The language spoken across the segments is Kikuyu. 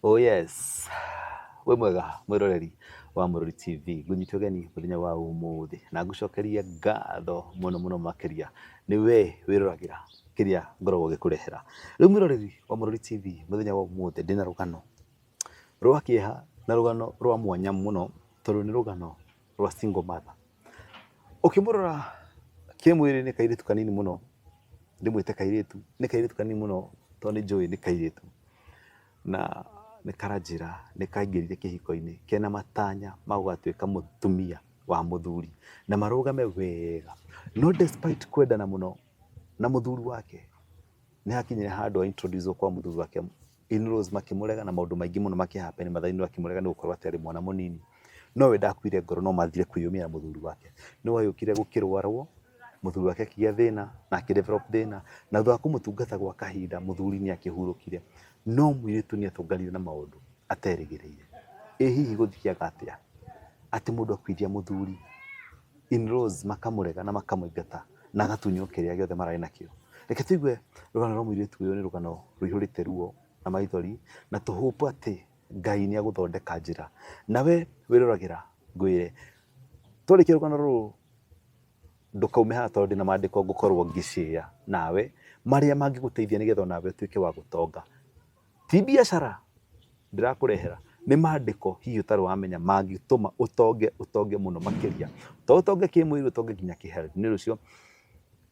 Oh yes. We mwega mwiroreri wa Mũrori TV ngunyitio geni muthenya wa umuthi na ngucokeria ngatho muno makiria ni we wirораgira kiria ngoragwo gikurehera. Riu mwiroreri wa Mũrori TV muthenya wa umuthi ndina rugano rwa kieha na rugano rwa mwanya muno tondu ni rugano rwa single mother. Ukimurora kimwiri ni kairitu kanini muno, ndimwite kairitu, ni kairitu kanini muno tondu njui ni kairitu na ni karajira ni kaingirire kihiko-ini kena matanya magwatuika mutumia wa muthuri na marugame wega no despite kwendana muno na muthuri wake ni hakinyire handu introduce kwa muthuri wake in-laws makimurega na maundu maingi muno makihappen mathaini makimurega ni gukorwo atari mwana munini no we ndakuire ngoro no mathire kwiyumia muthuri wake ni wayukire gukirwarwo muthuri wake kigia thina na akidevelop thina na thutha kumutungata gwa kahinda muthuri ni akihurukire no mwiritu ni atunganire na maundu aterigireire hihi guthiaga atia ati mundu akwidia muthuri in-laws makamurega na makamuingata na agatunyo kiria giothe marari nakio. Reke tuigue rugano rwa mwiritu uyu ni rugano ruihurite ruo na maithori na tuhupu ati Ngai ni aguthondeka njira nawe wiroragira ngwire turikie rugano ruru ndukaume haha tondu ndina mandiko ngukorwo ngicĩa nawe maria mangiguteithia nigetha nawe utuike wa gutonga ti biashara ndirakurehera ni mandiko hihi utari wamenya mangituma utonge muno makiria to utonge kimwiri utonge nginya kihealth ni rucio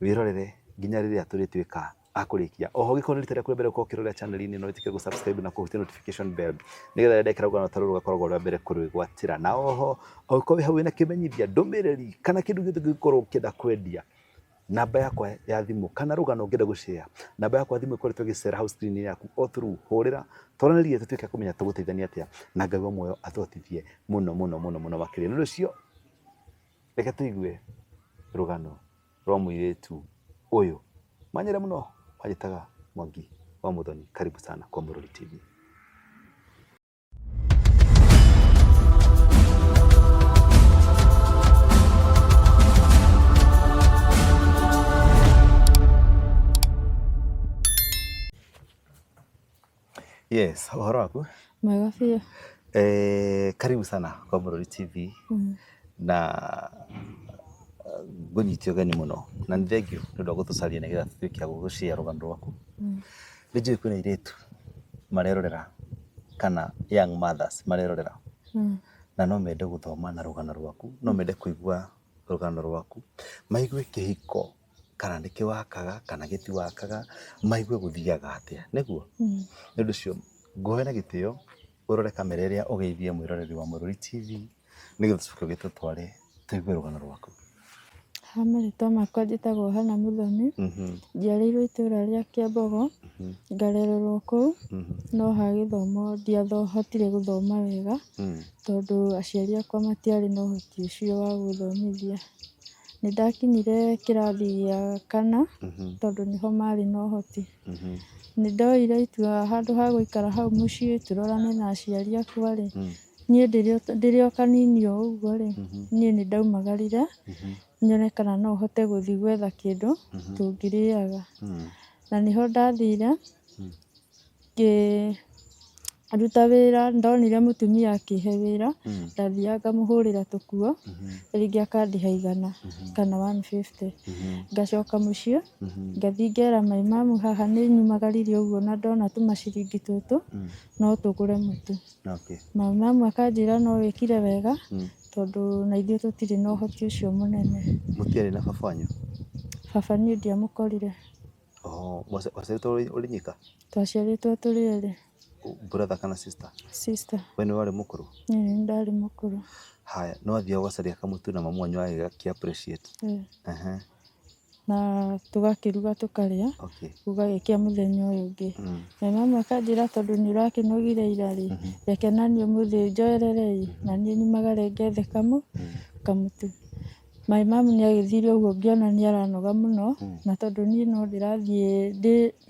wirorere nginya riria turituika akurikia oho gikoni ritare kuri mbere ko kirore channel-ini no itikire subscribe na kuhutia notification bell nigetha ndekera rugano taru rugakorwo rwa mbere kuri gwatira na oho uko hau na kimenyithia ndumiriri kana kindu githu gikorwo kida kwendia namba yakwa ya thimu kana rugano ngenda gushare namba yakwa thimu ikoretwo gicera house screen yaku o through hurira twaranirie tutuike kumenya tuguteithania atia na Ngai wa muoyo atotithie muno makiria ni rucio reke tuigue rugano rwa mwiritu uyu manyira muno wajitaga Mwangi wa Muthoni. Karibu sana kwa Mũrori TV. Yes, uhoro waku? Mwega biũ. Karibu sana kwa Mũrori TV. Na ngunyitio geni muno na ni thengio ni undu wa gutucaria nigetha tutuike gugucia rugano rwaku. Ni njui kwina iritu marerorera kana young mothers marerorera na no mende guthoma na rugano rwaku, no mende kuigua rugano rwaku, maigue kihiko kana nikiwakaga kana gitiwakaga, maigue guthiaga atia niguo. Ni undu cio nguhe na gitio urore kamera iria ugeithie mwiroreri wa Mũrori TV nigetha tucoke gitutware tuigue rugano rwaku. Marĩtwa makwa njĩtagwo Hannah Muthoni, njiarĩirwo itũra rĩa Kĩambogo, ngarererwo kũu, no ha gĩthomo ndiahotire gũthoma wega tondũ aciari akwa matiarĩ na ũhoti ũcio wa gũthomithia. Nĩndakinyire kĩrathi gĩa 4 tondũ niho marĩ na ũhoti. Nĩndoire itua handũ ha gũikara hau mũciĩ tũrorane na aciari akwa rĩ, niĩ ndĩrĩ o kanini o ũguo rĩ, niĩ nĩndaumagarire nyone kana no hote gũthiĩ gwetha kĩndũ tũngĩrĩaga. Na nĩho ndathire ngĩruta wĩra, ndonire mũtumia akĩhe wĩra, ndathiaga ngamũhũrĩra tũkuo rĩngĩ akandĩha 100 kana 150. Ngacoka mũciĩ ngathiĩ ngera my mum haha nĩnyumagaririe ũguo na ndona tũmaciringi tũtũ no tũgũre mũtu. My mum akanjĩra no wĩkire wega tondu na ithuĩ tũtirĩ na ũhoti ũcio mũnene. Mũtiarĩ na baba wanyu? Baba niĩ ndiamũkorire. Waciarĩtwo ũrĩ nyika? Twaciarĩtwo tũrĩ erĩ. Brother kana sister? Sister. We nĩ warĩ mũkũrũ? Niĩ ndarĩ mũkũrũ. Haya, no athiaga ũgacaria kamũtu na mamu wanyu agĩ appreciate? Na tũgakĩruga tũkarĩa, gũgagĩkia mũthenya ũyũ ũngĩ. My mum akanjĩra tondũ nĩũrakĩnogire ira rĩ, reke naniĩ ũmũthĩ njoerere na niĩ nyumagare ngethe kamũtu. My mum nĩagĩthire ũguo ngĩona nĩaranoga mũno na tondũ niĩ no ndĩrathiĩ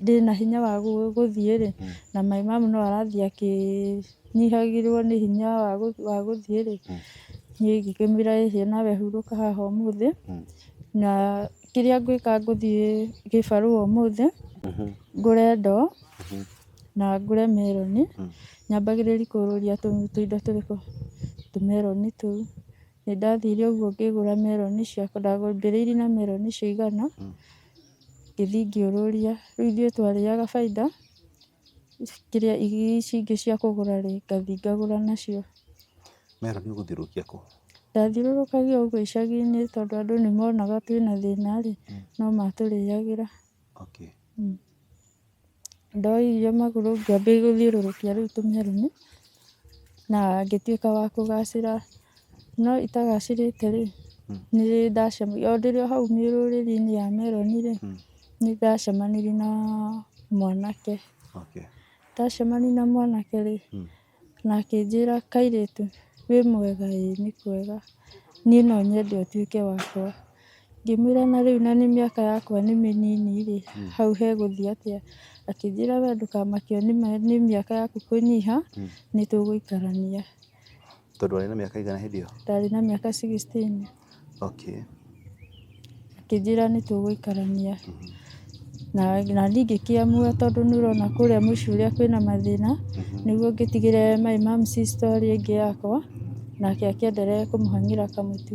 ndĩna hinya wa gũthiĩ rĩ, na my mum no arathiĩ akĩnyihagĩrwo nĩ hinya wa gũthiĩ rĩ, niĩ ngĩkĩmwĩra ĩhĩ nawe hurũka haha ũmũthĩ na kĩrĩa ngwĩka ngũthiĩ gĩbarũa ũmũthĩ ngũre ndoo na ngũre meroni, nyambagĩrĩria kũũrũria tũindo tũrĩkũ, tũmeroni tũu. Nĩ ndathire ũguo ngĩgũra meroni ciakwa, ndambĩrĩirie na meroni cio 100, ngĩthiĩ ngĩũrũria. Rĩu ithuĩ twarĩaga baida, kĩrĩa ici ingĩ cia kũgũra rĩ, ngathiĩ ngagũra nacio. Meroni ũgũthiũrũrũkia kũ? Ndathiũrũrũkagia ũguo icagi-inĩ tondũ andũ nĩ monaga twĩna thĩna rĩ, no matũrĩagĩra. Okay. Ndoirie magũrũ ngĩambia gũthiũrũrũkia rĩu tũmeroni, na ngĩtuĩka wa kũgacĩra. No itagacĩrĩte rĩ, nĩ ndacemania, o ndĩrĩ o hau mĩũrũrĩre-inĩ ya meroni rĩ, nĩ ndacemanirie na mwanake. Okay. Ndacemania na mwanake rĩ, na akĩnjĩra kairĩtu, wĩ mwega? Ĩĩ nĩ kwega, niĩ no nyende ũtuĩke wakwa. Ngĩmwĩra na rĩu na nĩ mĩaka yakwa nĩ mĩnini rĩ, hau hegũthiĩ atĩa? Akĩnjĩra we ndũkamakio nĩ mĩaka yaku kũnyiha, nĩ tũgũikarania. Tondũ warĩ na mĩaka ĩigana hĩndĩ ĩyo? Ndarĩ na mĩaka 16. Okay. Akĩnjĩra nĩ tũgũikarania. Na niĩ ngĩkĩamua tondũ nĩ ũrona kũrĩa mũico ũrĩa kwĩna mathĩna, nĩguo ngĩtigĩre my mom's story ĩngĩ yakwa, nake akĩenderea kũmũhang'ĩra kamũtu.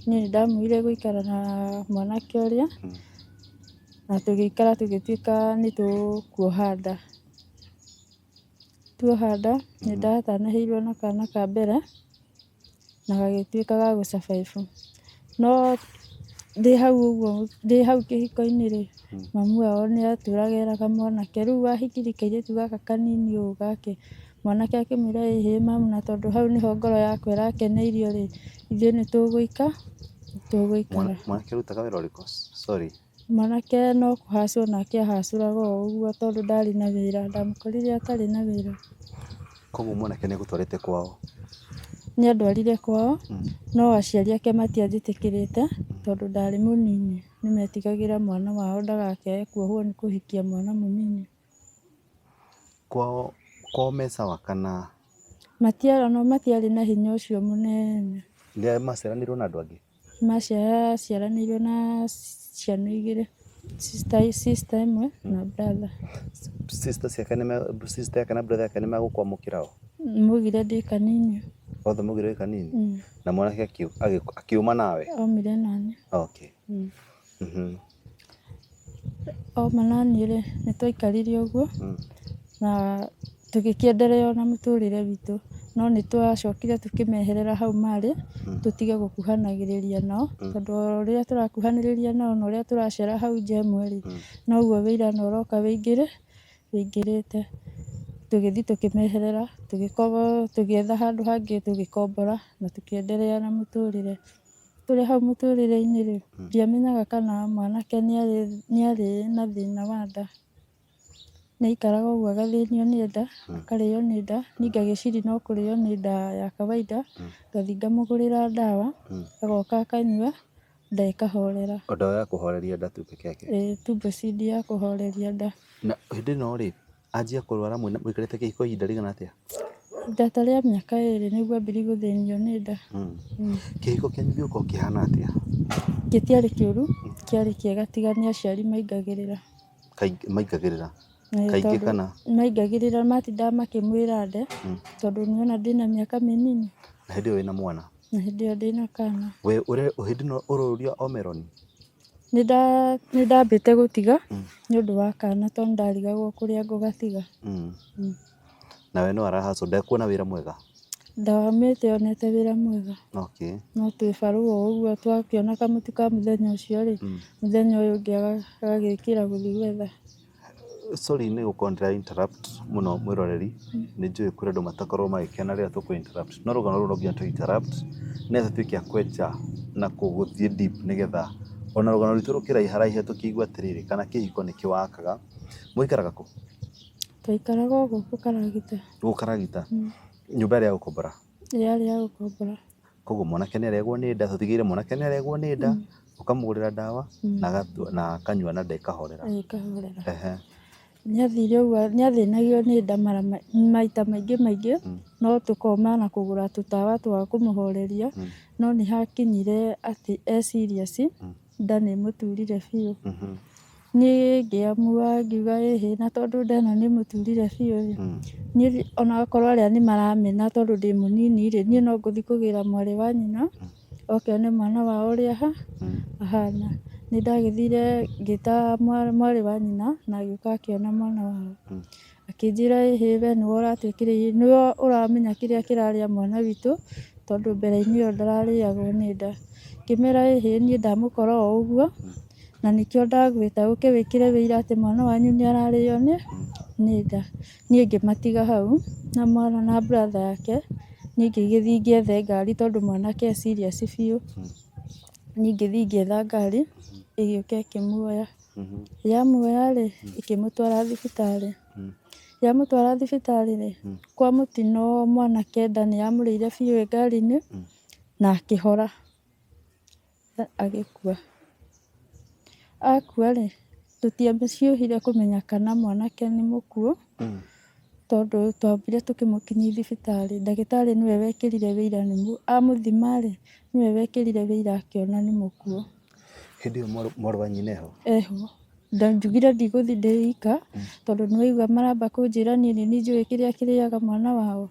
Niĩ nĩ ndamũire gũikara na mwanake ũrĩa, na tũgĩikara tũgĩtuĩka nĩ tũkuoha nda. Tuoha nda, nĩ ndatanahĩirwo na kana ka mbere, na gagĩtuĩka ga gũ survive. No ndĩ hau ũguo, ndĩ hau kĩhiko-inĩ rĩ, mamu wao nĩ atũraga eraga mwanake, rĩu wahikirie kairĩtu gaka kanini ũũ gake. Mwanake akĩmwĩra ĩhĩ mamu, na tondũ hau nĩho ngoro yakwa ĩrakeneirio rĩ, ithuĩ nĩ tũgũikara. Mwanake arutaga wĩra ũrĩkũ? Sorry. Mwanake no kũhacwo nake ahacũraga o ũguo tondũ ndarĩ na wĩra, ndamũkorire atarĩ na wĩra. Koguo mwanake nĩ agũtwarĩte kwao? Nĩ andwarire kwao, no aciari ake matianjĩtĩkĩrĩte tondũ ndarĩ mũnini. Nĩ metigagĩra mwana wao ndagakĩae kuohwo nĩ kũhikia mwana mũnini. Kwao me sawa kana? Matiarĩ na hinya ũcio mũnene. Nĩ maciaranĩirwo na andũ angĩ? Maciaranĩirwo na ciana 2, sister ĩmwe na brother. Sister yake na brother yake nĩ magũkwamũkĩra o? Mũgire ndĩ kanini. Othe mũgire wĩ kanini? Na mwanake akiuma nawe? Aumire naniĩ. Okay. Auma naniĩ rĩ, nĩ twaikarire ũguo, na tũgĩkĩenderea na mũtũrĩre witũ. No nĩ twacokire tũkĩmeherera hau marĩ, tũtige gũkuhanagĩrĩria nao, tondũ o ũrĩa tũrakuhanĩrĩria nao na ũrĩa tũracera hau nja ĩmwe rĩ, noguo wĩira no ũroka wĩingĩrĩte. Tũgĩthiĩ tũkĩmeherera, tũgĩetha handũ hangĩ tũgĩkombora na tũkĩenderea na mũtũrĩre. Tũrĩ hau mũtũrĩre-inĩ rĩ, ndiamenyaga kana mwanake nĩ arĩ na thĩna wa nda. Nĩ aikaraga ũguo agathĩnio nĩ nda, akarĩo nĩ nda, niĩ ngagĩciria no kũrĩo nĩ nda ya kawaida, ngathiĩ ngamũgũrĩra ndawa, agoka akanyua, nda ĩkahorera. O ndawa ya kũhoreria nda tu peke yake? Tubocid ya kũhoreria nda. Na hĩndĩ ĩno rĩ, anjia kũrwara mũikarĩte kĩhiko ihinda rĩigana atĩa? Ihinda ta rĩa mĩaka 2 nĩguo ambirie gũthĩnio nĩ nda. Kĩhiko kĩanyu gĩgũkorwo kĩhana atĩa? Gĩtiarĩ kĩũru, kĩarĩ kĩega tiga nĩ aciari maingagĩrĩra. Maingagĩrĩra? Kaingĩ kana? Maingagĩrĩra, matindaga makĩmwĩra nde, tondũ nĩona ndĩna mĩaka mĩnini. Na hĩndĩ ĩyo wĩna mwana? Na hĩndĩ ĩyo ndĩna kana. We hĩndĩ ĩno ũrũria o meroni? Nĩ ndambĩte gũtiga nĩ ũndũ wa kana tondũ ndarigagwo kũrĩa ngũgatiga. Na we no arahacwo, ndekuona wĩra mwega? Ndaumĩte onete wĩra mwega. Okay. No twĩ barũ o ũguo twakĩona kamũtu ka mũthenya ũcio rĩ, mũthenya ũyũ ũngĩ agagĩkĩra gũthiĩ gwetha. Sorry nĩ gũkorwo ndĩra-interrupt mũno mwĩroreri, nĩ njũĩ kũrĩ andũ matakorwo magĩkena rĩrĩa tũkũ-interrupt, no rũgano rũrũ no nginya tũ-interrupt nĩgetha tuĩke a kwenja na gũthiĩ deep nĩgetha ona rũgano rwitũ rũkĩraiharaihe tũkĩigua atĩrĩrĩ kana kĩhiko nĩkĩo wakaga. Mũikaraga kũ? Twaikaraga o gũkũ Karagita. Gũkũ Karagita? Nyũmba yarĩ ya gũkombora? Yarĩ ya gũkombora. Koguo mwanake nĩ aregwo nĩ nda, tũtigĩrĩre mwanake nĩ aregwo nĩ nda, ũkamũgũrĩra ndawa na akanyua na nda ĩkahorera? Ĩkahorera. Nĩathire ũguo, nĩathĩnagio nĩ nda maita maingĩ, no tũkoma na kũgũra tũtawa twa kũmũhoreria, no nĩ hakinyire atĩ e serious, nda nĩ ĩmũturire biũ. niĩ ngĩamua ngiuga ĩhĩ na tondũ ndena nĩ mũturire biũ rĩ, niĩ ona akorwo arĩa nĩ maramena tondũ ndĩ mũnini rĩ, niĩ no ngũthiĩ kũgĩra mwarĩ wa nyina oke one mwana wao ũrĩa ahana. Nĩ ndagĩthire ngĩta mwarĩ wa nyina na agĩũka akĩona mwana wao. Akĩnjĩra ĩhĩ we nĩwe ũratuĩkire, nĩwe ũramenya kĩrĩa kĩrarĩa mwana witũ tondũ mbere-inĩ ĩyo ndararĩagwo nĩ nda. Ngĩmera ĩhĩ niĩ ndamũkora o ũguo na nĩkĩo ndagwĩta ũke wĩkĩre wĩira atĩ mwana wanyu nĩ ararĩo nĩ nda. Niĩ ngĩmatiga hau na mwana na brother yake, niĩ ngĩgĩthiĩ ngĩethe ngari tondũ mwanake e serious biũ. Niĩ ngĩthiĩ ngĩetha ngari ĩgĩũka ĩkĩmuoya. Yamuoya rĩ, ĩkĩmũtwara thibitarĩ. Yamũtwara thibitarĩ rĩ, kwa mũtino mwanake nda nĩ yamũrĩire biũ ĩ ngari-inĩ na akĩhora agĩkua. Akua rĩ, tũtiamĩciũhire kũmenya kana mwanake nĩ mũkuũ tondũ twambire tũkĩmũkinyia thibitarĩ. Ndagĩtarĩ nĩwe wekĩrire wĩira amũthima rĩ, nĩwe wekĩrire wĩira akĩona nĩ mũkuũ. Hĩndĩ ĩyo mwarĩ wa nyina eho? Eho. Njugire ndigũthiĩ ndĩ ika tondũ nĩwaigua maramba kũnjĩra niĩ nĩ niĩ njũĩ kĩrĩa kĩrĩaga mwana wao.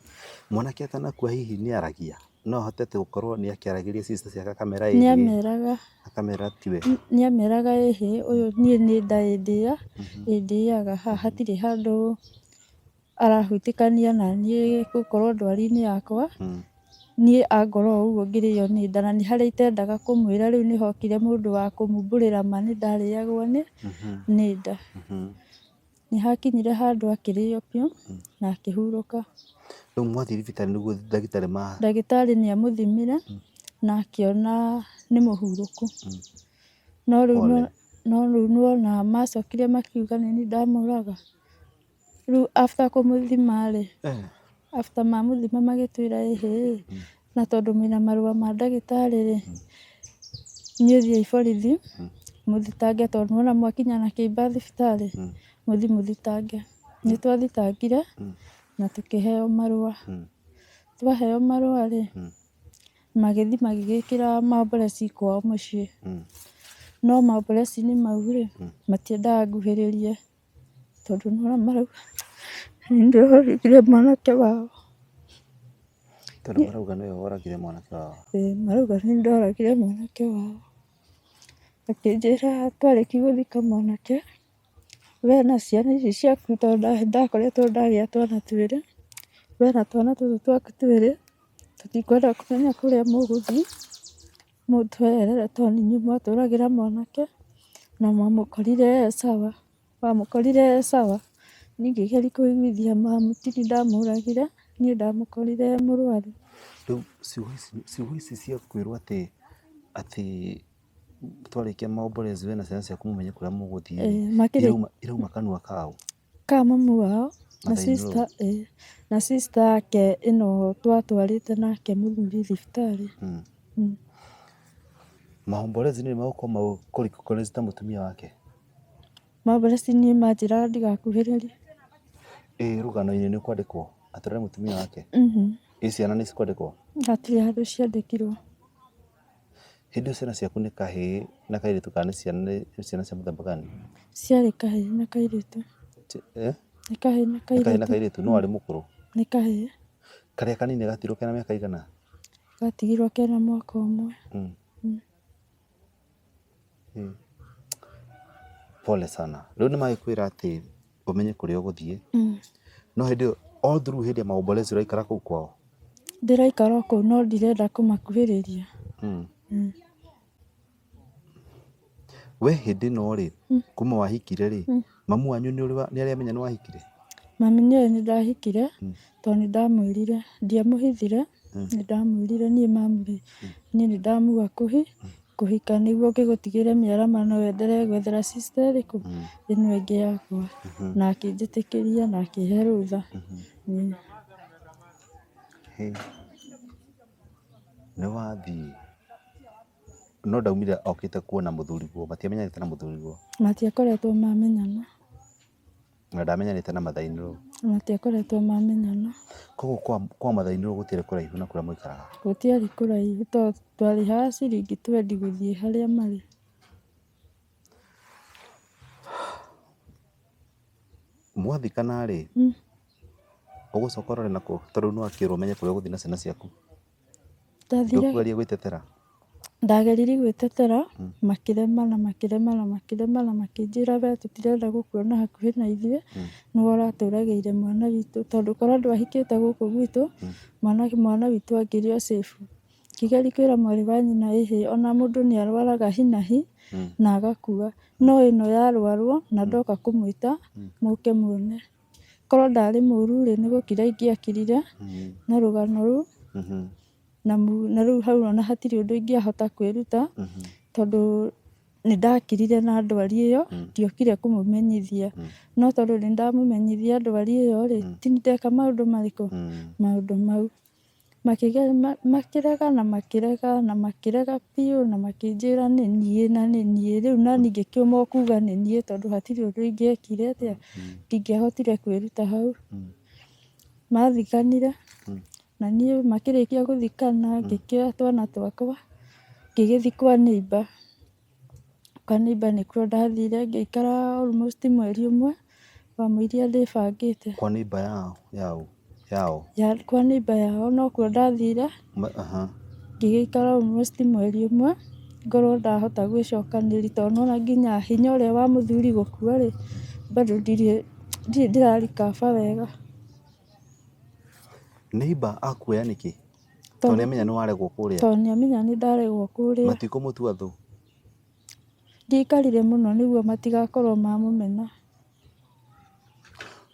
Mwanake atanakua hihi nĩ aragia? No ahotete gũkorwo nĩ akĩaragĩria sister ciake akamera ĩhĩ? Nĩameraga. Akamera tiwe? Nĩameraga ĩhĩ ũyũ niĩ nĩ nda ĩndĩaga, haha hatirĩ handũ arahutĩkania na niĩ gũkorwo ndwari-inĩ yakwa. Niĩ angora o ũguo ngĩrĩo nĩ nda na nĩ harĩa itendaga kũmwĩra, rĩu nĩ hokire mũndũ wa kũmumbũrĩra ma nĩ ndarĩagwo nĩ nda. Nĩ hakinyire handũ akĩrĩo biũ na akĩhurũka. Rĩu mwathiĩ thibitarĩ nĩguo ndagĩtarĩ nĩ amũthimire na akĩona nĩ mũhurũku. No rĩu nĩwona macokire makiuga nĩ niĩ ndamũraga. Rĩu after kũmũthima rĩ, after mamũthima magĩtwĩra ĩhĩ na tondũ mwĩna marũa ma ndagĩtarĩ rĩ, niĩ thiĩi borithi mũthitange tondũ nĩwona mwakinya na kĩimba thibitarĩ, mũthiĩ mũthitange. Nĩ twathitangire na tũkĩheo marũa. Twaheo marũa rĩ, magĩthiĩ magĩgĩkĩra mambureci kwao mũciĩ. No mambureci-inĩ mau rĩ, matiendaga nguhĩrĩrie tondũ nĩwona marauga nĩ ndoragire mwanake wao. Tondũ marauga nĩwe woragire mwanake wao? Marauga nĩ ndoragire mwanake wao. Akĩnjĩra twarĩkia gũthika mwanake, we na ciana ici ciaku tondũ ndakoretwo ndagĩa twana twĩrĩ, we na twana tũtũ twaku twĩrĩ tũtikwenda kũmenya kũrĩa mũgũthiĩ, mũtweherere tondũ nĩ inyuĩ mwatũragĩra mwanake na mwamũkorire e sawa. Wamũkorire e sawa. Niĩ ngĩgeria kũiguithia mamu ti niĩ ndamũragire, niĩ ndamũkorire e mũrwaru. Rĩu ciugo ici cia kwĩrwo atĩ twarĩkia maombolezi we na ciana ciaku mũmenye kũrĩa mũgũthiĩ, irauma kanua kao? Ka mamu wao na sister yake ĩno twatwarĩte nake mũthuri thibitarĩ. Maombolezi nĩ magũkorwo kũrĩkũ ta mũtumia wake? Maombolezi niĩ manjĩraga ndigakuhĩrĩrie. Rũgano-inĩ nĩ kwandĩkwo atũrare mũtumia wake? Ciana nĩ cikwandĩkwo? Hatirĩ handũ ciandĩkirwo. Hĩndĩ ĩyo ciana ciaku nĩ kahĩĩ na kairĩtu kana nĩ ciana cia mũthemba gani? Ciarĩ kahĩĩ na kairĩtu. Nĩ kahĩĩ na kairĩtu. Kahĩĩ na kairĩtu. No arĩ mũkũrũ? Nĩ kahĩĩ. Karĩa kanini gatigirwo kena mĩaka igana? Gatigirwo kena mwaka ũmwe. Pole sana. Rĩu nĩ magĩkwĩra atĩ ũmenye kũrĩa ũgũthiĩ. No hĩndĩ ĩyo all through hĩndĩ ya maombolezi ũraikara kũu kwao? Ndĩraikara kũu no ndirenda kũmakuhĩrĩria. We hĩndĩ ĩno rĩ, kuma wahikire rĩ, mamu wanyu nĩ arĩamenya nĩ wahikire? Mami nĩoĩ nĩ ndahikire tondũ nĩ ndamwĩrire, ndiamũhithire, nĩ ndamwĩrire niĩ mamu rĩ, niĩ nĩ ndamuga kũhika nĩguo ngĩgũtigĩre mĩarama no wenderee gwethera sister ĩrĩkũ, ĩno ĩngĩ yakwa. Na akĩnjĩtĩkĩria na akĩhe rũtha. Nĩ wathiĩ no ndaumire okĩte kuona mũthuriguo, matiamenyanĩte na mũthuriguo? Matiakoretwo mamenyana. Na ndamenyanĩte na Mathainĩro? Matiakoretwo mamenyana. Koguo kwa Mathainĩro gũtiarĩ kũraihu na kũrĩa mũikaraga? Gũtiarĩ kũraihu tondũ twarĩhaga ciringi 20 gũthiĩ harĩa marĩ. mwathikana rĩ ũgũcoka ũrore nakũ tondũ nĩ wakĩrwo ũmenye kũrĩa ũgũthiĩ na ciana ciaku ndũkũgeria gwĩtetera ndageririe gwĩtetera makĩremana makĩnjĩra we tũtirenda gũkuona hakuhĩ na ithuĩ nĩwe ũratũragĩire mwana witũ tondũ korwo ndwahikĩte gũkũ gwitũ mwana witũ angĩrĩ o safe. Ngĩgeria kwĩra mwarĩ wa nyina ĩhĩ ona mũndũ nĩ arwaraga hi na hi na agakua no ĩno yarwarwo na ndoka kũmwĩta mũke muone. Korwo ndarĩ mũru rĩ nĩ gũkira ingĩakirire na rũgano rũu na rĩu hau ona hatirĩ ũndũ ingĩahota kwĩruta tondũ nĩ ndakirire na ndwari ĩyo ndiokire kũmũmenyithia no tondũ nĩ ndamũmenyithia ndwari ĩyo rĩ ti ndeka maũndũ marĩkũ maũndũ mau. Makĩrega na makĩrega biũ na makĩnjĩra nĩ niĩ rĩu nani ngĩkĩũma o kuga nĩ niĩ tondũ hatirĩ ũndũ ingĩekire atĩa ndingĩahotire kwĩruta hau. Mathikanire na niĩ makĩrĩkia gũthikana ngĩkĩoya twana twakwa ngĩgĩthiĩ kwa neighbor. Kwa neighbor nĩkuo ndathire ngĩikara almost mweri ũmwe wa mũiria ndĩbangĩte. Kwa neighbor yao kwa neighbor yao nokuo ndathire ngĩgĩikara almost mweri ũmwe ngorwo ndahota gwĩcokanĩria tondũ nĩwona nginya hinya ũrĩa wa mũthuri gũkua rĩ bado ndirĩ ndĩra recover wega. Neighbor akuoya nĩkĩ tondũ nĩamenya nĩ waregwo kũrĩa tondũ nĩamenya nĩ ndaregwo kũrĩa matikũmũtua thũ. Ndiaikarire mũno nĩguo matigakorwo mamũmena.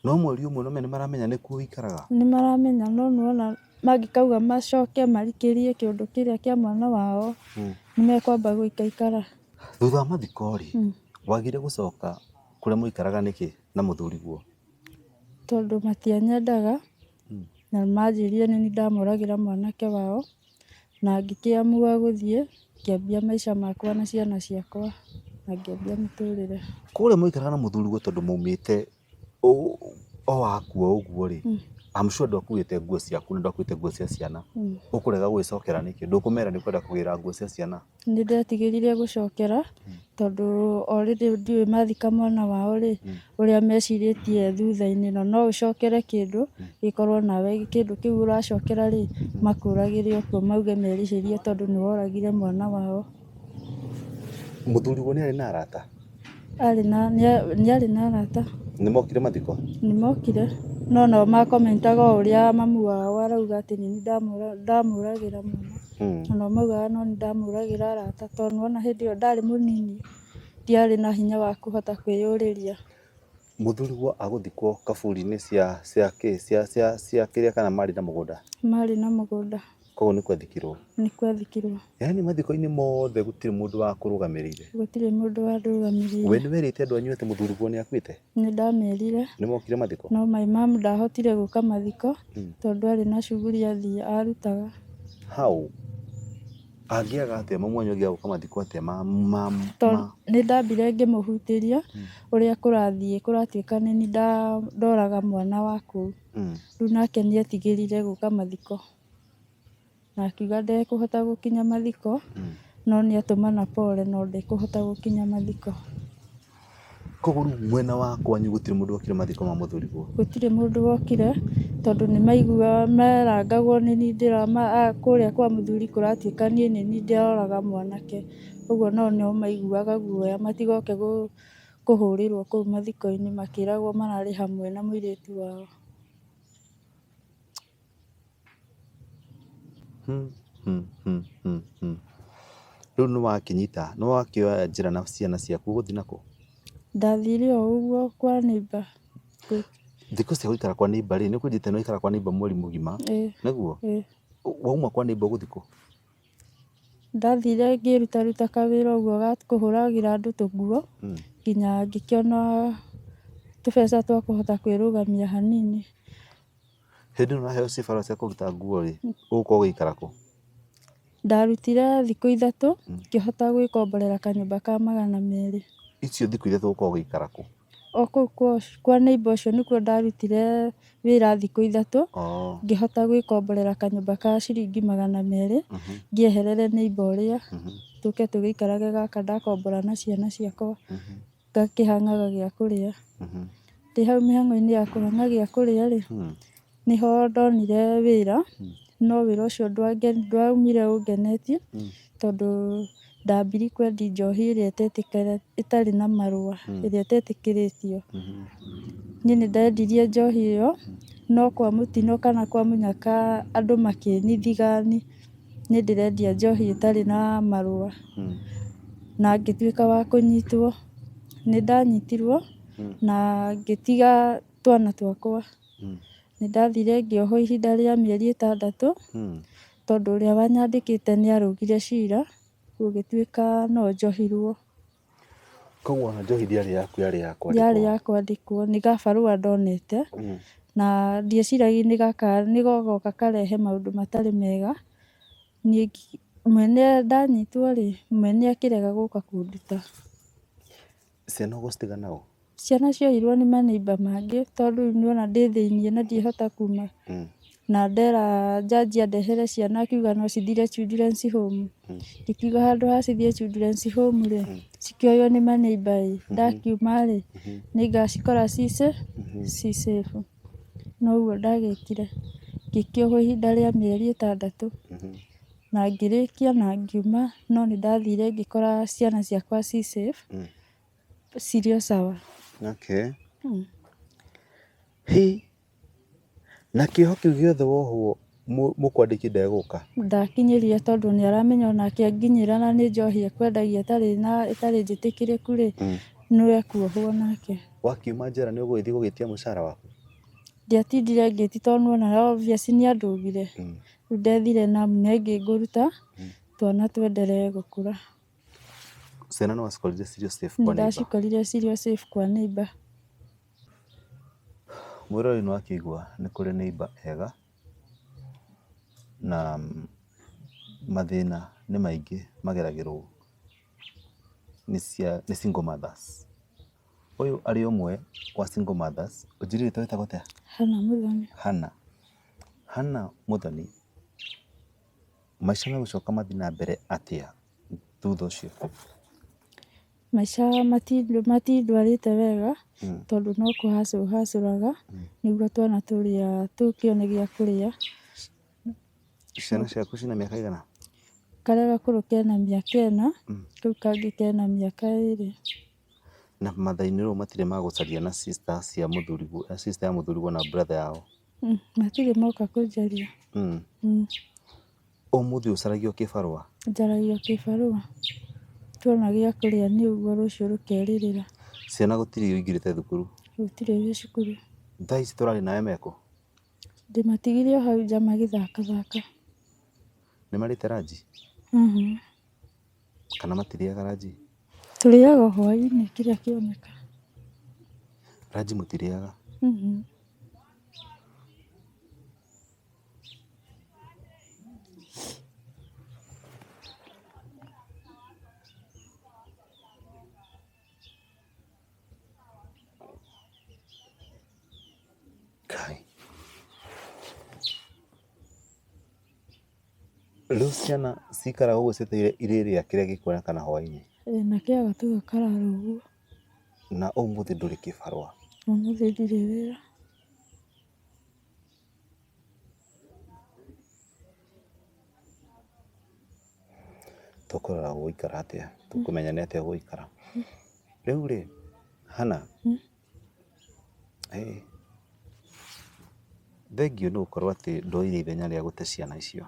No mweri ũmwe nĩ maramenya nĩkuo ũikaraga nĩ maramenya no nĩwona mangĩkauga macoke marikĩrie kĩũndũ kĩrĩa kĩa mwana wao nĩ mekwamba gũikaikara. Thutha wa mathiko rĩ wagire gũcoka kũrĩa mũikaraga nĩkĩ na mũthuri guo? Tondũ matianyendaga na manjĩrire nĩ ndamũragĩra mwanake wao na ngĩkĩamua gũthiĩ ngĩambia maica makwa na ciana ciakwa na ngĩambia mũtũrĩre. Kũrĩa mũikaraga na mũthuri guo tondũ maumĩte o wakua ũguo rĩ I'm sure ndwakuĩte nguo ciaku na ndwakuĩte nguo cia ciana ũkũrega gwĩcokera nĩkĩ ndũkũmera nĩ kwenda kũgĩra nguo cia ciana? Nĩ ndetigĩrire gũcokera tondũ already ndiũĩ mathika mwana wao rĩ ũrĩa mecirĩtie thutha-inĩ no ũcokere kĩndũ gĩkorwo nawe kĩndũ kĩu ũracokera rĩ makũragĩre o kuo mauge merĩhĩrie tondũ nĩ woragire mwana wao. Mũthuri guo nĩ arĩ na arata? Nĩ arĩ na arata. Nĩ mokire mathiko? Nĩ mokire no nao makomentaga ũrĩa mamu wao arauga atĩ nĩ ndamũragĩra mwana na nao maugaga no nĩ ndamũragĩra arata tondũ nĩwona hĩndĩ ĩyo ndarĩ mũnini ndiarĩ na hinya wa kũhota kwĩyũrĩria. Mũthuri guo agũthikwo kaburi-inĩ cia kĩrĩa kana marĩ na mũgũnda? Marĩ na mũgũnda. Koguo nĩ kwathikirwo? Nĩ kwathikirwo. Yaani mathiko-inĩ mothe gũtirĩ mũndũ wa kũrũgamĩrĩire? Gũtirĩ mũndũ warũgamĩrĩire. We nĩ werĩte andũ anyu atĩ mũthuri guo nĩ akuĩte? Nĩ ndamerire. Nĩ mokire mathiko? No my mom ndahotire gũka mathiko tondũ arĩ na shughuli arutaga. How? Angĩaga atĩa mamu wanyu angĩaga gũka mathiko atĩa nĩ ndambire ngĩmũhutĩria ũrĩa kũratuĩka nĩ ndoraga mwana wa kũu. Rĩu nake nĩ etigĩrire gũka mathiko na akiuga ndekũhota gũkinya mathiko no nĩ atũmana pole no ndekũhota gũkinya mathiko. Koguo mwena wa kwanyu gũtirĩ mũndũ wokire mathiko ma mũthuri guo? Gũtirĩ mũndũ wokire tondũ nĩ maigua merangagwo nĩ niĩ kũrĩa kwa mũthuri kũratuĩka niĩ nĩ niĩ ndĩroraga mwanake. Ũguo nao nĩo maiguaga guoya matigoke kũhũrĩrwo kũu mathiko-inĩ makĩragwo mararĩ hamwe na mũirĩtu wao. Rĩu nĩ wakĩoya njĩra na ciana ciaku gũthiĩ nakũ? Ndathire o ũguo kwa neighbor. Thikũ cia gũikara kwa neighbor rĩ nĩ ũkũnjĩte nĩ waikara kwa neighbor mweri mũgima? Nĩguo? Wauma kwa neighbor gũthiĩ kũ? Ndathire ngĩrutaruta kawĩra ũguo ga kũhũragĩra andũ tũnguo nginya ngĩkĩona tũbeca twa kũhota kwĩrũgamia hanini. Hĩndĩ ĩno ũraheo cibarua cia kũruta nguo rĩ ũgũkorwo ũgĩikara kũ? Ndarutire thikũ 3 ngĩhota gwĩkomborera kanyũmba ka 200. Icio thikũ 3 ũgũkorwo ũgĩikara kũ? O kũu kwa neighbor ũcio nĩkuo ndarutire wĩra thikũ 3 ngĩhota gwĩkomborera kanyũmba ka ciringi 200 ngĩeherere neighbor ũrĩa tũke tũgĩikarage gaka ndakombora na ciana ciakwa ngakĩhangaga gĩa kũrĩa. ndĩ hau mĩhang'o-inĩ ya kũhang'a gĩa kũrĩa rĩ, nĩho ndonire wĩra, no wĩra ũcio ndwaumire ũngenetie, tondũ ndambire kwendia njohi ĩrĩa ĩtarĩ na marũa, ĩrĩa ĩtetĩkĩrĩtio. Niĩ nĩndendirie njohi ĩyo, no kwa mũtino kana kwa mũnyaka andũ makĩnithigani nĩndĩrendia njohi ĩtarĩ na marũa, na ngĩtuĩka wa kũnyitwo. Nĩndanyitirwo na ngĩtiga twana twakwa. Nĩndathire ngĩohwo ihinda rĩa mĩeri 6, tondũ ũrĩa wanyandĩkĩte nĩarũgire cira, gũgĩtuĩka no njohirwo. Koguo ona njohi ndĩarĩ yaku, yarĩ ya kwandĩkwo? Yarĩ ya kwandĩkwo, nĩ gabarũa ndonete, na ndieciragia nĩgogoka karehe maũndũ matarĩ mega. Niĩ mwene ndanyitwo rĩ, mwene akĩrega gũka kũnduta. Ciana ũgũcitiga naũ? Ciana ciohirwo nĩ maneiba mangĩ, tondũ nĩwona ndĩ thĩiniĩ na ndiĩhota kuma. Na ndera njanji andehere ciana akiuga no cithire children's home. Ndikiuga handũ ha cithiĩ children's home rĩ, cikĩoywo nĩ maneiba ĩ, ndakiuma rĩ, nĩngacikora ci safe. No ũguo ndagĩkire. Ngĩkĩohwo ihinda rĩa mĩeri 6, na ngĩrĩkia na ngiuma, no nĩndathire ngĩkora ciana ciakwa ci safe, cirĩ o sawa. Okay. Na kĩoho kĩu gĩothe wohwo mũkwandĩki ndegũka? Ndakinyĩrire tondũ nĩaramenya onake anginyĩra na nĩ njohi ekwendagia ĩtarĩ njĩtĩkĩrĩku rĩ, no ekuohwo nake. Wakiuma njera nĩ ũgũgĩthiĩ gũgĩtia mũcara waku? Ndiatindire ngĩti tondũ nĩwona obvious nĩandũgire. Rĩu ndethire namna ĩngĩ ngũruta, twana twenderee gũkũra. Ciana no wacikorire cirĩ o safe kwa neighbor? Nĩndacikorire cirĩ o safe kwa neighbor. Mwĩrori nĩwakĩigua nĩ kũrĩ neighbor ega, na mathĩna nĩ maingĩ mageragĩrwo nĩ single mothers. Ũyũ arĩ ũmwe wa single mothers. Ũnjĩrĩte wĩtagwo atĩa? Hannah Muthoni. Hannah Muthoni, maica megũcoka mathiĩ na mbere atĩa thutha ũcio? Maica matindwarĩte wega, tondũ no kũhacũraga nĩguo twana tũrĩa tũkĩone gĩa kũrĩa. Ciana ciaku cina mĩaka ĩigana? Karĩa gakũrũ kena mĩaka 4, kau kangĩ kena mĩaka 2. Na mathai-inĩ rĩu matirĩ magũcaria na sister ya mũthuriguo na brother yao? Matirĩ moka kũnjaria. Ũmũthĩ ũcaragio kĩbarũa? Njaragio kĩbarũa. Tuona gĩa kũrĩa nĩ ũguo rũciũ rũkerĩrĩra. Ciana gũtirĩ ũingĩrĩte thukuru? Gũtirĩ wĩ cukuru. Thaa ici tũrarĩ nawe meko? Ndĩmatigire o hau nja magĩthaka. Nĩ marĩte ranji? Kana matirĩaga ranji? Tũrĩaga hwaĩ-inĩ kĩrĩa kĩoneka. Ranji mũtirĩaga? Kai. Rĩu ciana cikaraga ũguo cietereire irĩrĩa kĩrĩa gĩkuonekana hwaĩ-inĩ? Na kĩaga tũgakarara ũguo. Na ũmũthĩ ndũrĩ kĩbarũa? Ũmũthĩ ndirĩ wĩra. Tũkũrora gũgũikara atĩa, tũkũmenya nĩ atĩa gũgũikara. Rĩu rĩ, Hannah, thengio nĩ gũkorwo atĩ ndoire ithenya rĩa gũte ciana icio.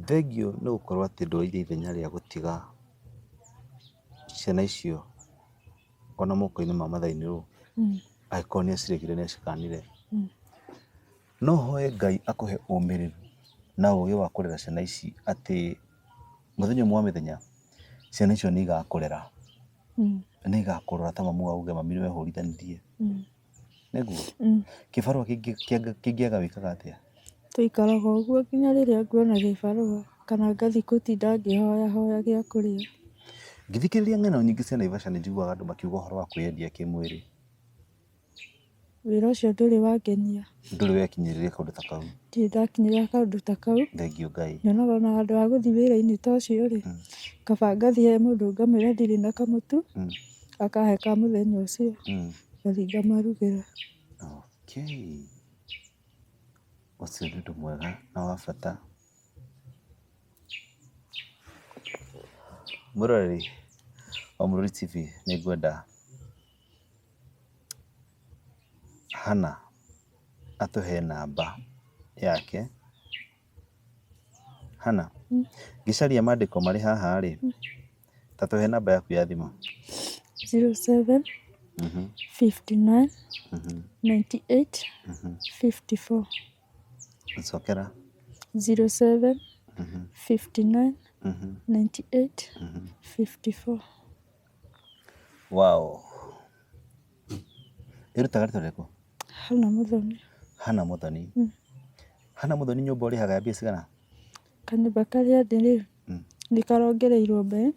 Thengio nĩ gũkorwo atĩ ndoire ithenya rĩa gũtiga ciana icio ona moko-inĩ ma mathai-inĩ rũu, angĩkorwo nĩaciregire nĩacikanire. No hoye Ngai akũhe ũmĩrĩru na ũgĩ wa kũrera ciana ici, atĩ mũthenya ũmwe wa mĩthenya ciana icio nĩigakũrera, nĩigakũrora ta mamu auge mami nĩwe hũrithanirie. Nĩguo kĩbarũa kĩngĩaga wĩkaga atĩa? Tũikaraga ũguo nginya rĩrĩa nguona gĩbarũa, kana ngathiĩ gũtinda ngĩhoya gĩa kũrĩa. Ngĩthikĩrĩria ng'ano nyingĩ cia Naivasha nĩnjiguaga andũ makiuga ũhoro wa kwĩyendia kĩmwĩrĩ. Wĩra ũcio ndũrĩ wangenia. Ndũrĩ wekinyĩrĩria kaũndũ ta kau? Ndirĩ ndakinyĩrĩria kaũndũ ta kau. Thengio Ngai. Nyonaga ona handũ ha gũthiĩ wĩra-inĩ ta ũcio rĩ, kaba ngathiĩ he mũndũ ngamwĩra ndirĩ na kamũtu, akahe ka mũthenya ũcio. ngathi ngamarugĩra. Okay. Ũcio nĩ ũndũ mwega na wa bata. Mũroreri wa Mũrori TV, nĩ ngwenda Hannah atũhe namba yake. Hannah, ngĩcaria maandĩko marĩ haha rĩ, ta tũhe namba yaku ya thimũ. 07 59 98 54. Ncokera. 07 59 98 54. Wow. Ĩrutaga rĩtwa rĩrĩkũ? Hannah Muthoni. Hannah Muthoni. Hannah Muthoni nyũmba ũrĩhaga mbia cigana? Kanyũmba karĩa ndĩ rĩ nĩkarongereirwo mbei,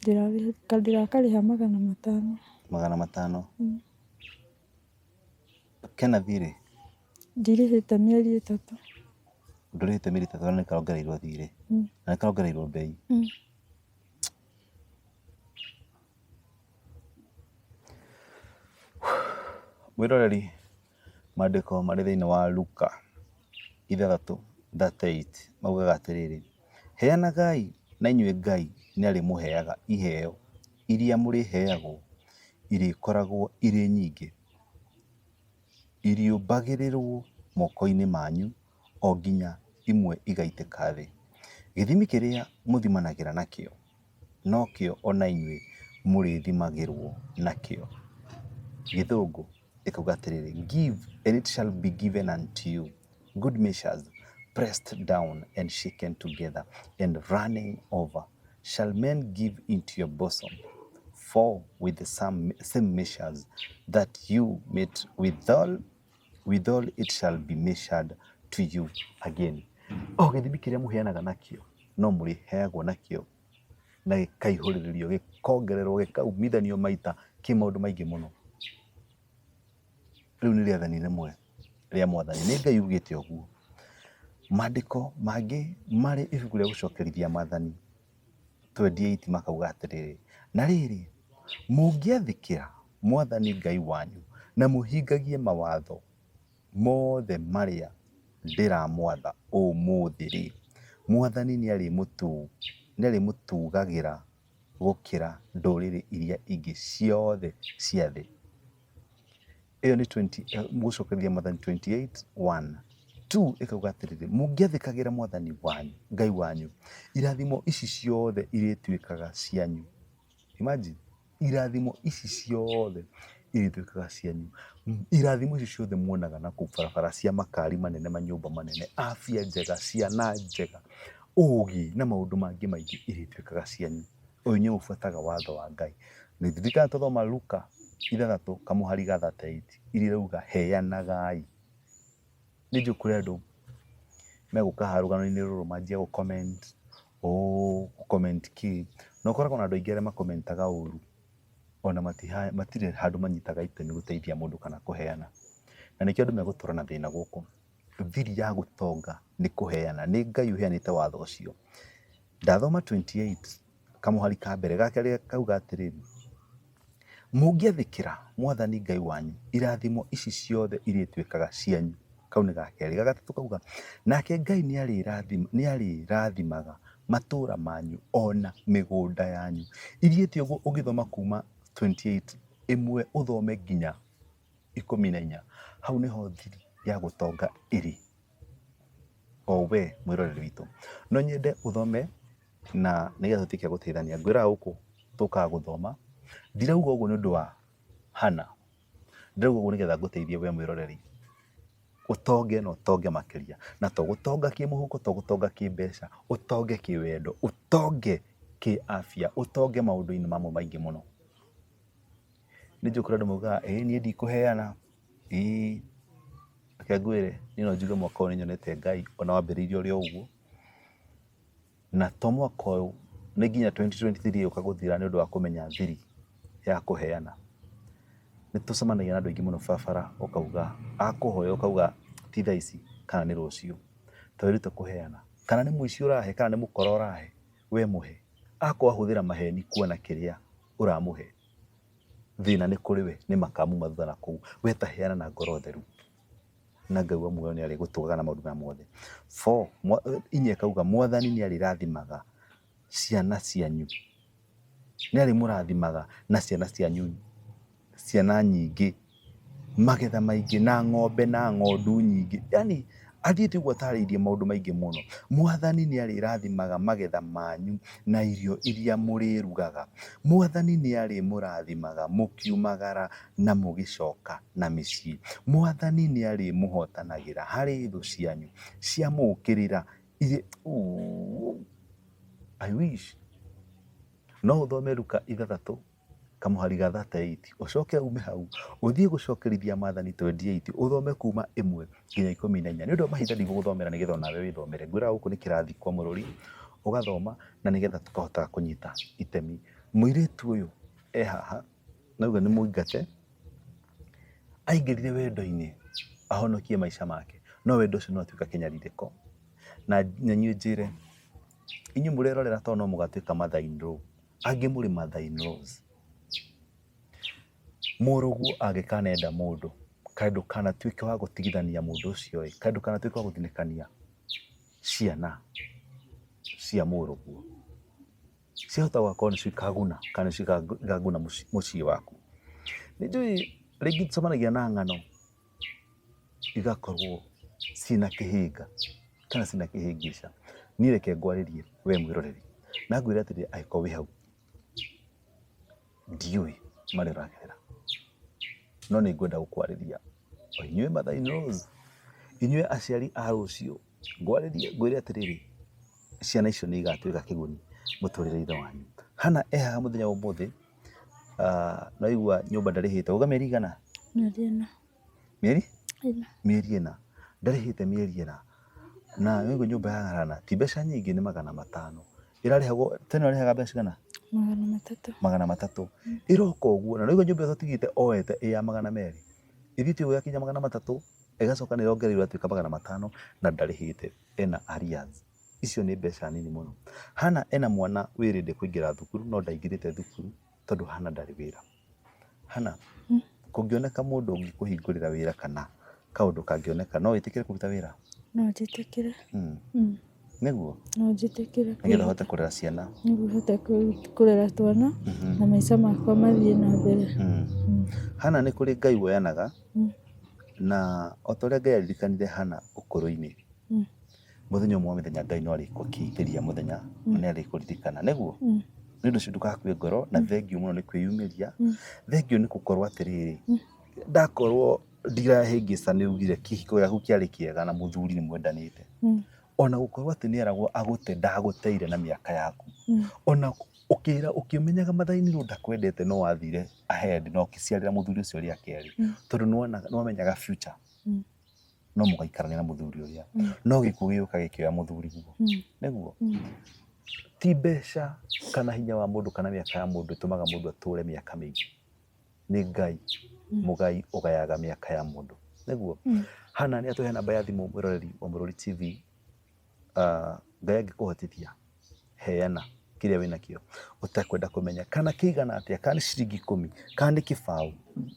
ndĩrakarĩha 500. 500. Kena thirĩ? Ndirĩhĩte mĩeri 3. Ndũrĩhĩte mĩeri 3 na nĩkarongereirwo thirĩ na nĩkarongereirwo mbei. Mwĩroreri, maandĩko marĩ thĩinĩ wa Luka 6:38 maugaga atĩrĩrĩ, heanagai na inyuĩ Ngai nĩarĩmũheaga iheo iria mũrĩheagwo irĩkoragwo irĩ nyingĩ, iriũmbagĩrĩrwo moko-inĩ manyu o nginya imwe igaitĩka thĩ. Gĩthimi kĩrĩa mũthimanagĩra nakĩo nokĩo ona inyuĩ mũrĩthimagĩrwo nakĩo. Gĩthũngũ ĩkauga atĩrĩrĩ, give and it shall be given unto you, good measures pressed down and shaken together and running over shall men give into your bosom, for with the same measures that you mete withal it shall be measured to you again. Gĩthimi kĩrĩa mũheanaga nakĩo no mũrĩheagwo nakĩo na gĩkaihũrĩrĩrio, gĩkongererwo, gĩkaumithanio maita kĩmaũndũ maingĩ mũno. Rĩu nĩ rĩathani rĩmwe rĩa Mwathani, nĩ Ngai ugĩte ũguo. Maandĩko mangĩ marĩ ibuku rĩa gũcokerithia Maathani 28 makauga atĩrĩrĩ, na rĩrĩ mũngĩathĩkĩra Mwathani Ngai wanyu na mũhingagie mawatho mothe marĩa ndĩramwatha ũmũthĩ rĩ, Mwathani nĩarĩmũtugagĩra gũkĩra ndũrĩrĩ iria ingĩ ciothe cia thĩ. Ĩyo nĩ gũcokerithia Maathani 28:1. 2 ĩkauga atĩrĩrĩ, mũngĩathĩkagĩra Mwathani wanyu Ngai wanyu, irathimo ici ciothe irĩtuĩkaga cianyu. Imagine, irathimo ici ciothe irĩtuĩkaga cianyu. Irathimo ici ciothe muonaga na kũu barabara, cia makari manene, manyũmba manene, afya njega, ciana njega, ũgĩ na maũndũ mangĩ maingĩ irĩtuĩkaga cianyu. Ũyũ nĩ ũbuataga watho wa Ngai. Nĩndirikana tũthoma Luka 6:38 iria irauga heanagai. Nĩ njũĩ kũrĩ andũ megũka haha rũgano-inĩ rũrũ manjia gũ-comment, gũ-comment kĩ, na ũkoragwo na andũ aingĩ arĩa makomentaga ũru, ona matirĩ handũ manyitaga itemi gũteithia mũndũ kana kũheana. Na nĩkĩo andũ megũtũra na thĩna gũkũ. Thiri ya gũtonga nĩ kũheana. Nĩ Ngai ũheanĩte watho ũcio. Ndathoma 28 kamũhari ka mbere gake kauga atĩrĩrĩ, mũngĩathĩkĩra Mwathani Ngai wanyu, irathimo ici ciothe irĩtuĩkaga cianyu. Kau nĩ gakerĩ. Gagatatũ kauga, nake Ngai nĩarĩrathimaga matũũra manyu ona mĩgũnda yanyu. Iriĩte ũguo ũgĩthoma kuma 28 ĩmwe ũthome nginya 14. Hau nĩho thiri ya gũtonga ĩrĩ. O we mwĩroreri witũ, no nyende ũthome na nĩgetha tũtuĩke a gũteithania. Ngwĩraga gũkũ tũkaga gũthoma, ndirauga ũguo nĩ ũndũ wa Hannah, ndirauga ũguo nĩgetha ngũteithie we mwĩroreri ũtonge na ũtonge makĩria, na to gũtonga kĩmũhuko, to gũtonga kĩmbeca, ũtonge kĩwendo, ũtonge kĩafya, ũtonge maũndũ-inĩ mamwe maingĩ mũno. Nĩ njũĩ kũrĩ andũ maugaga niĩ ndikũheana, reke ngwĩre niĩ no njuge mwaka ũyũ nĩnyonete Ngai ona wambĩrĩirie ũrĩ o ũguo, na to mwaka ũyũ, nĩ nginya 2023 ũka gũthira nĩ ũndũ wa kũmenya thiri ya kũheana. Nĩ tũcemanagia na andũ aingĩ mũno barabara, ũkauga akũhoya, ũkauga ti thaa ici kana nĩ rũciũ, ta wĩrute kũheana, kana nĩ mũici ũrahe kana nĩ mũkora ũrahe, we mũhe. Akorwo ahũthĩra maheni kuona kĩrĩa ũramũhe, thina nĩ kũrĩ we nĩ makamu mathana kũu we ta heana na ngoro theru na Ngai wa muoyo nĩ arĩ gũtũgaga na maũndũ maya mothe. 4 Inye kauga Mwathani nĩ arĩ rathimaga ciana cianyu, nĩ arĩ mũrathimaga na ciana cianyu, ciana nyingĩ, magetha maingĩ na ng'ombe na ng'ondu nyingĩ. Yani athiĩte ũguo atarĩirie maũndũ maingĩ mũno. Mwathani nĩ arĩ rathimaga magetha manyu na irio iria mũrĩrugaga. Mwathani nĩ arĩ mũrathimaga mũkiumagara na mũgĩcoka na mĩciĩ. Mwathani nĩ arĩ mũhotanagĩra harĩ thũ cianyu cia mũkĩrĩra. I wish no ũthome Luka 6 kamuhari ga 38 ucoke ume hau uthie gucokerithia Mwathani 28 uthome kuma 1 nginya 14. Nĩ ũndũ mahinda ndigũgũthomera nĩgetha nawe wĩthomere. Ngwĩra gũkũ nĩ kĩrathi kwa mũrũri ũgathoma na nĩgetha tũkahota kũnyita itemi. Mũirĩtu ũyũ haha nauga nĩ mũingate aingĩrire wendo-inĩ ahonokie maica make, no wendo ũcio no atuĩka kĩnyarirĩko. Na nyanyue njĩre inyuĩ mũrerorera to no mũgatuĩka mother-in-law, angĩ mũrĩ mother-in-laws. Mũrũguo angĩkanenda mũndũ kaĩ ndũkanatuĩke wa gũtigithania mũndũ ũcio kaĩ ndũkanatuĩke wa gũthinĩkania ciana cia mũrũguo ciahota gũkorwo nĩcio ikaguna kana nĩcio ikaguna mũciĩ waku. Nĩnjũĩ rĩngĩ tũcemanagia na ng'ano igakorwo cina kĩhĩnga kana cina kĩhĩngĩca. Niĩ reke ngwarĩrie we mwĩroreri na ngwĩre atĩrĩrĩ, angĩkorwo wĩ hau ndiũĩ marĩa ũragerera, no nĩ ngwenda gũkwarĩria o inyuĩ mother-in-laws, inyuĩ aciari a rũciũ, ngwĩre atĩrĩrĩ, ciana icio nĩ igatuĩka kĩguni mũtũrĩre-inĩ wanyu. Hana haha mũthenya wa ũmũthĩ naigua nyũmba ndarĩhĩte. Uga mĩeri igana? Mĩeri 4 ndarĩhĩte mĩeri 4 na naigua nyũmba ya Harana ti mbeca nyingĩ, nĩ 500. Ĩrarĩhagwo tene, arĩhaga mbeca igana? 300. Ĩroka ũguo na naigua nyũmba ĩtigĩte oete ĩ ya 200 ĩthiĩte ũguo yakinya 300 ĩgacoka nĩ ĩrongereirwo atuĩka 500 na ndarĩhĩte, ena arrears. Icio nĩ mbeca nini mũno. Hana ena mwana wĩrĩndĩ kũingĩra thukuru no ndaingĩrĩte thukuru tondũ Hana ndarĩ wĩra. Hana kũngĩoneka mũndũ ũngĩkũhingũrĩra wĩra kana kaũndũ kangĩoneka, no wĩtĩkĩre kũruta wĩra? No njĩtĩkĩre. Nĩguo? No njĩtĩkĩre. Nĩgetha ũhote kũrera ciana? Nĩguo hote kũrera twana na maica makwa mathiĩ na mbere. Hana nĩ kũrĩ Ngai woyanaga na o ta ũrĩa Ngai aririkanire Hana ũkũrũ-inĩ, mũthenya ũmwe wa mĩthenya Ngai no arĩkũkĩithĩria mũthenya na nĩ arĩkũririkana. Nĩguo? Nĩ ũndũ ũcio ndũgakue ngoro na thengio mũno nĩ kwĩyumĩria. Thengio nĩ gũkorwo atĩrĩrĩ, ndakorwo ndirahĩngĩca nĩ ugire kĩhiko gĩaku kĩarĩ kĩega na mũthuri nĩ mwendanĩte. Ona gũkorwo atĩ nĩ eragwo agũte ndagũteire na mĩaka yaku. Ona ũkĩmenyaga mother-in-law ndakwendete no wathire ahead no ũkĩciarĩra mũthuri ũcio ũrĩa kerĩ tondũ nĩ wamenyaga future no mũgaikarania na mũthuri ũrĩa, no gĩkuũ gĩũka gĩkĩoya mũthuri guo. Nĩguo? Ti mbeca kana hinya wa mũndũ kana mĩaka ya mũndũ ĩtũmaga mũndũ atũre mĩaka mĩingĩ, nĩ Ngai mũgai ũgayaga mĩaka ya mũndũ. Nĩguo? Hana nĩ atũhe namba ya thimũ mwĩroreri wa Mũrũri TV. Ngai angĩkũhotithia heana kĩrĩa wĩnakĩo ũtakwenda kũmenya kana kĩigana atĩa, kana nĩ ciringi 10 kana nĩ kĩbaũ,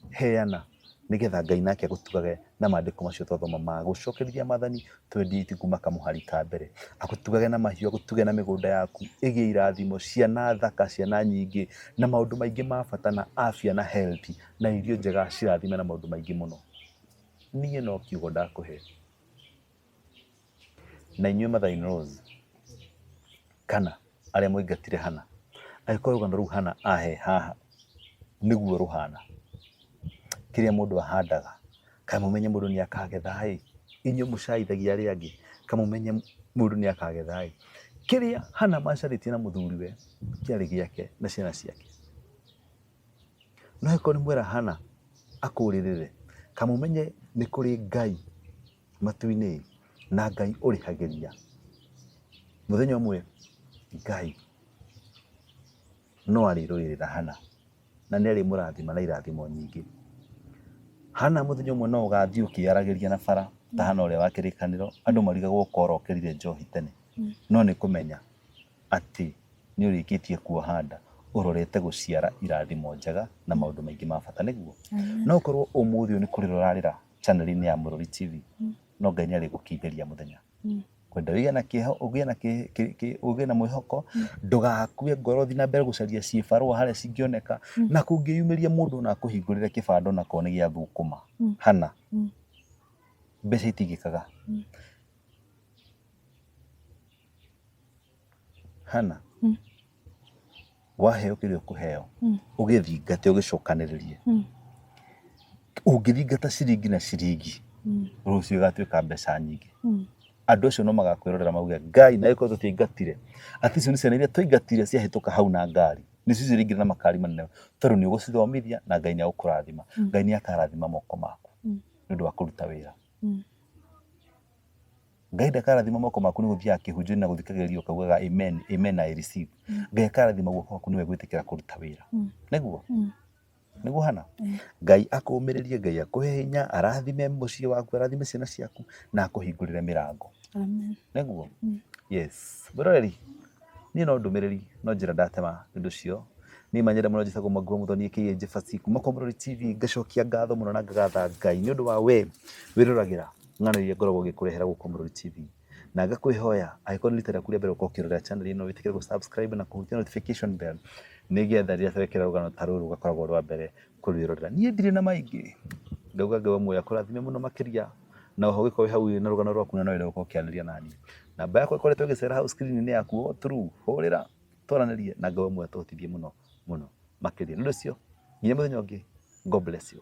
heana nĩgetha Ngai nake agũtugage na maandĩko macio twathoma ma gũcokerithia Mwathani 28 kuma kamuhari ka mbere, agũtugage na mahiũ, agũtuge na mĩgũnda yaku ĩgĩe irathimo, ciana thaka, ciana nyingĩ na maũndũ maingĩ ma bata na afya na health na irio njega cirathime na maũndũ maingĩ mũno. Niĩ no kiugo ndakũhe. Na inyuĩ mother-in-laws kana arĩa mũingatire Hana, angĩkorwo rũgano rũu Hana ahe haha nĩguo rũhana, kĩrĩa mũndũ ahandaga kamũmenye mũndũ nĩ akagetha. Inyuĩ mũcaithagia arĩa angĩ kamũmenye mũndũ nĩ akagetha. Kĩrĩa Hana macarĩtie na mũthuriwe kĩarĩ gĩake na ciana ciake. No angĩkorwo nĩ mwera Hana akũrĩrĩre, kamũmenye nĩ kũrĩ Ngai matu-inĩ na Ngai ũrĩhagĩria. Mũthenya ũmwe Ngai no arĩrũĩrĩra Hana na nĩ arĩmũrathima na irathimo nyingĩ. Hana mũthenya ũmwe no ũgathiĩ ũkĩaragĩria na bara ta Hana ũrĩa wa kĩrĩkanĩro, andũ marigagwo ũkorokerire njohi tene, no nĩ kũmenya atĩ nĩ ũrĩkĩtie kuoha nda, urorete guciara irathimo njega na maundu maingi ma bata niguo no korwo umuthi ni kuri rorarira channel-ini ya Murori TV no Ngai ni gukitheria muthenya kwenda wiga na kiho ugie na mwihoko ndugakue ngoro thi na mbere gucaria ciibarwa haria cingioneka na kungiyumiria mundu na kuhingurira kibando na kone gia thukuma hana mbeca itigikaga hana waheo kirio kuheo ugithingate ugicokaniririe ungithingata ciringi na ciringi rucio gatuika mbeca nyingi andu acio no magakwirorera mauge Ngai na iko tutingatire ati cio ni ciana iria tuingatire ciahituka hau na ngari nicio ciringira na makari manene toru ni ugucithomithia na Ngai ni agukurathima Ngai ni akarathima moko maku ni undu wa kuruta wira Ngai ndakarathima moko maku ni guthia akihunjia na guthikagiria ukaugaga amen amen I receive Ngai akarathima guoko maku ni we gwitikira kuruta wira niguo hana Ngai akumiririe Ngai akuhe hinya arathime mucii waku arathime ciana ciaku na akuhingurire mirango amen niguo yes buroreri ni no ndumiriri no njira ndatema ndu cio ni manyira muno njitagwo Maguo Muthoni KJ Fasi kuma kwa Murori TV ngacokia ngatho muno na ngagatha Ngai ni undu wa we wiroragira ng'ano iria ngoragwo gikurehera guko Murori TV na ngakwihoya angĩkorwo nĩ rita rĩaku rĩa mbere gũkorwo ũkĩrorera channel ĩno wĩtĩkĩre gũ-subscribe na kũhutia notification bell nĩgetha rĩrĩa twekĩra rũgano ta rũrũ rũgakoragwo rwa mbere kũrwĩrorera. Niĩ ndirĩ na maingĩ ngauga Ngai wa muoyo akũrathime mũno makĩria na oho gĩkorwo hau na rũgano rwaku na no wĩra gũkorwo ũkĩarĩria nani. Namba yakwa ĩkoretwo ĩgĩcera hau screen-inĩ yaku through hũrĩra twaranĩrie na Ngai wa muoyo atũhotithie mũno makĩria. Nĩ ũndũ ũcio nginya mũthenya ũngĩ, God bless you.